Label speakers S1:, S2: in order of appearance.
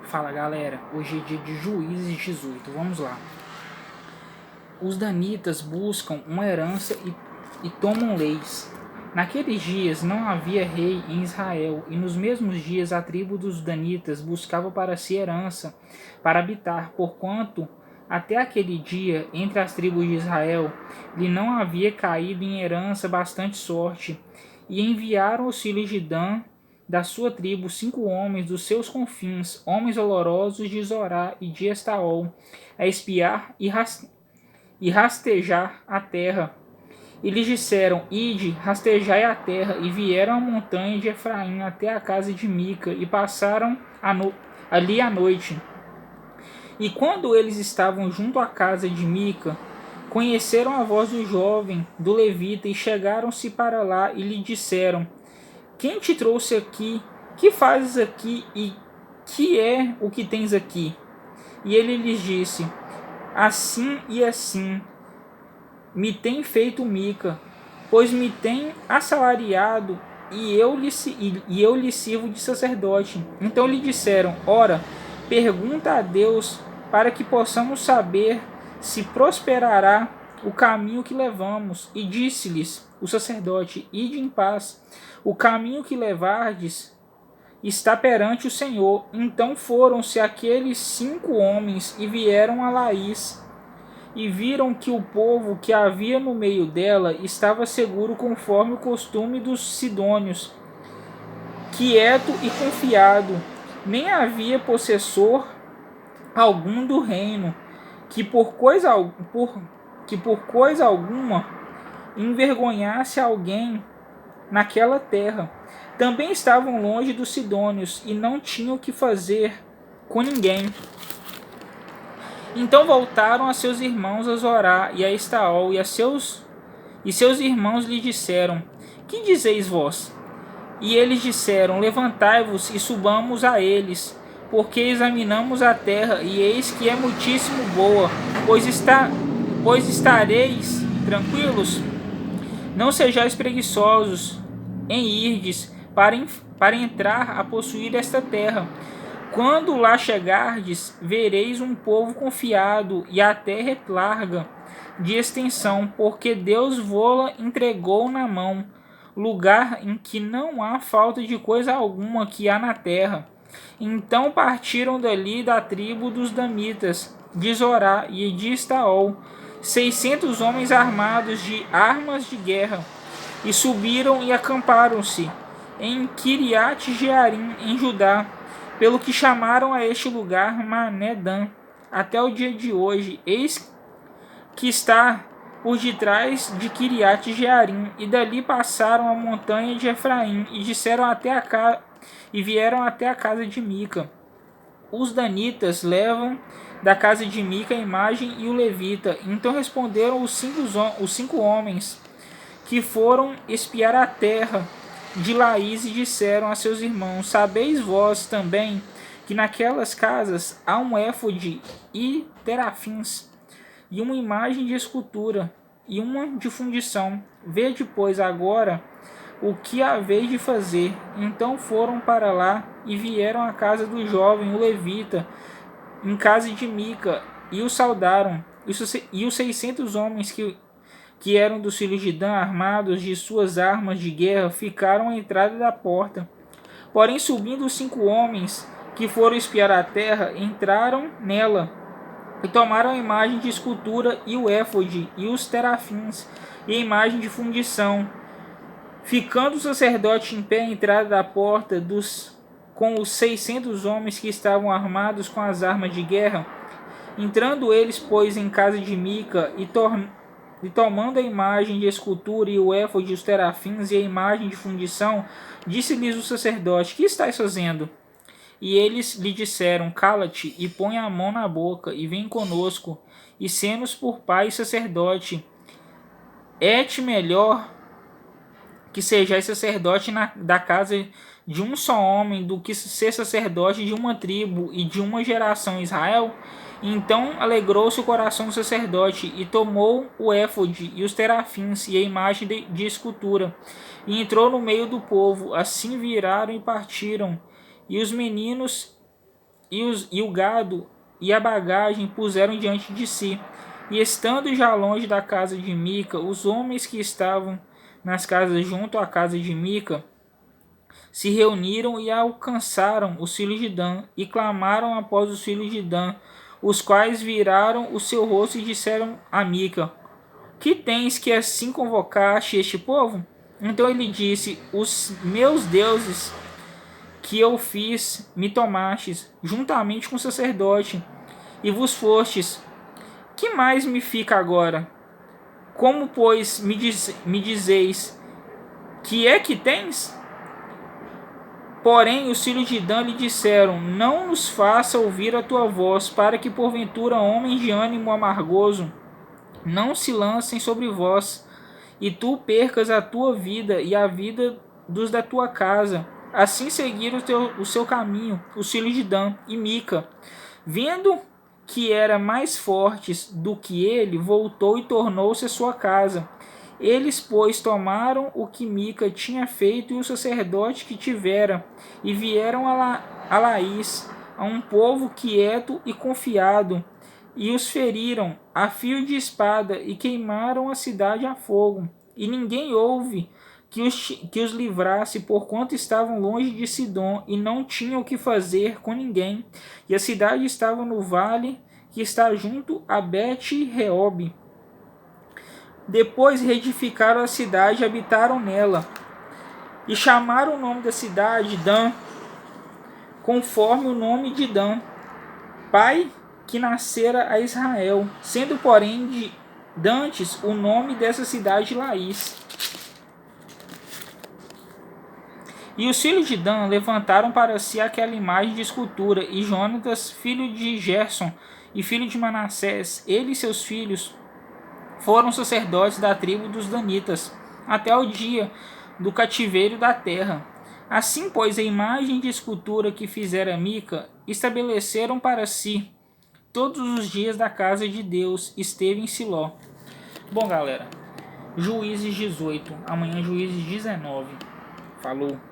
S1: Fala galera, hoje é dia de Juízes 18, vamos lá. Os danitas buscam uma herança e tomam leis. Naqueles dias não havia rei em Israel, e nos mesmos dias a tribo dos danitas buscava para si herança, para habitar, porquanto até aquele dia, entre as tribos de Israel, lhe não havia caído em herança bastante sorte, e enviaram os filhos de Dan da sua tribo 5 homens dos seus confins, homens olorosos de Zorá e de Estaol, a espiar e rastejar a terra. E lhes disseram: Ide, rastejai a terra. E vieram à montanha de Efraim até a casa de Mica, e passaram ali a noite. E quando eles estavam junto à casa de Mica, conheceram a voz do jovem, do levita, e chegaram-se para lá e lhe disseram: Quem te trouxe aqui? Que fazes aqui? E que é o que tens aqui? E ele lhes disse: Assim e assim me tem feito Mica, pois me tem assalariado e eu lhe sirvo de sacerdote. Então lhe disseram: Ora, pergunta a Deus para que possamos saber se prosperará o caminho que levamos. E disse-lhes o sacerdote: Ide em paz, o caminho que levardes está perante o Senhor. Então foram-se aqueles 5 homens e vieram a Laís, e viram que o povo que havia no meio dela estava seguro conforme o costume dos sidônios, quieto e confiado, nem havia possessor algum do reino, que por coisa alguma envergonhasse alguém naquela terra. Também estavam longe dos sidônios e não tinham o que fazer com ninguém. Então voltaram a seus irmãos a Zorá e a Estaol, e seus irmãos lhe disseram: Que dizeis vós? E eles disseram: Levantai-vos e subamos a eles, porque examinamos a terra, e eis que é muitíssimo boa, pois estareis tranquilos. Não sejais preguiçosos em irdes para entrar a possuir esta terra. Quando lá chegardes, vereis um povo confiado, e a terra é larga de extensão, porque Deus vô-la entregou na mão, lugar em que não há falta de coisa alguma que há na terra. Então partiram dali da tribo dos danitas, de Zorá e de Estaol, 600 homens armados de armas de guerra, e subiram e acamparam-se em Kiriat Jearim, em Judá, pelo que chamaram a este lugar Mané-Dan, até o dia de hoje. Eis que está por detrás de Kiriat Jearim, e dali passaram a montanha de Efraim, e vieram até a casa de Mica. Os danitas levam da casa de Mica a imagem e o levita. Então responderam os 5 homens que foram espiar a terra de Laís, e disseram a seus irmãos: Sabeis vós também que naquelas casas há um éfode e terafins, e uma imagem de escultura, e uma de fundição. Vede, pois, agora o que haveis de fazer. Então foram para lá e vieram à casa do jovem, o levita, em casa de Mica, e o saudaram. E os 600 homens que eram dos filhos de Dan, armados de suas armas de guerra, ficaram à entrada da porta. Porém, subindo os 5 homens que foram espiar a terra, entraram nela, e tomaram a imagem de escultura e o éfode, e os terafins, e a imagem de fundição. Ficando o sacerdote em pé à entrada da porta com os 600 homens que estavam armados com as armas de guerra, entrando eles, pois, em casa de Mica, e tomando a imagem de escultura e o éfode, os terafins e a imagem de fundição, disse-lhes o sacerdote: Que estáis fazendo? E eles lhe disseram: Cala-te e põe a mão na boca, e vem conosco, e sê-nos por pai e sacerdote. É-te melhor que sejais sacerdote da casa de um só homem, do que ser sacerdote de uma tribo e de uma geração em Israel? Então alegrou-se o coração do sacerdote, e tomou o éfode e os terafins e a imagem de escultura, e entrou no meio do povo. Assim viraram e partiram, e os meninos e o gado e a bagagem puseram diante de si. E estando já longe da casa de Mica, os homens que estavam nas casas junto à casa de Mica se reuniram e alcançaram os filhos de Dan e clamaram após os filhos de Dan, os quais viraram o seu rosto e disseram a Mica: que tens que assim convocaste este povo? Então ele disse: os meus deuses que eu fiz me tomastes, juntamente com o sacerdote, e vos fostes. Que mais me fica agora? Como, pois, me dizeis, que é que tens? Porém, os filhos de Dan lhe disseram: não nos faça ouvir a tua voz, para que porventura homens de ânimo amargoso não se lancem sobre vós, e tu percas a tua vida e a vida dos da tua casa. Assim seguiram o seu caminho os filhos de Dan e Mica. Vendo que era mais fortes do que ele, voltou e tornou-se à sua casa. Eles, pois, tomaram o que Mica tinha feito e o sacerdote que tivera, e vieram a Laís, a um povo quieto e confiado, e os feriram a fio de espada e queimaram a cidade a fogo. E ninguém houve que os livrasse, porquanto estavam longe de Sidom e não tinham o que fazer com ninguém. E a cidade estava no vale que está junto a Bet-Reob. Depois reedificaram a cidade e habitaram nela. E chamaram o nome da cidade Dan, conforme o nome de Dan, pai que nascera a Israel, sendo porém dantes o nome dessa cidade Laís. E os filhos de Dan levantaram para si aquela imagem de escultura, e Jonatas, filho de Gerson e filho de Manassés, ele e seus filhos foram sacerdotes da tribo dos Danitas, até o dia do cativeiro da terra. Assim, pois, a imagem de escultura que fizera Mica, estabeleceram para si todos os dias da casa de Deus, esteve em Siló. Bom, galera, Juízes 18, amanhã Juízes 19. Falou!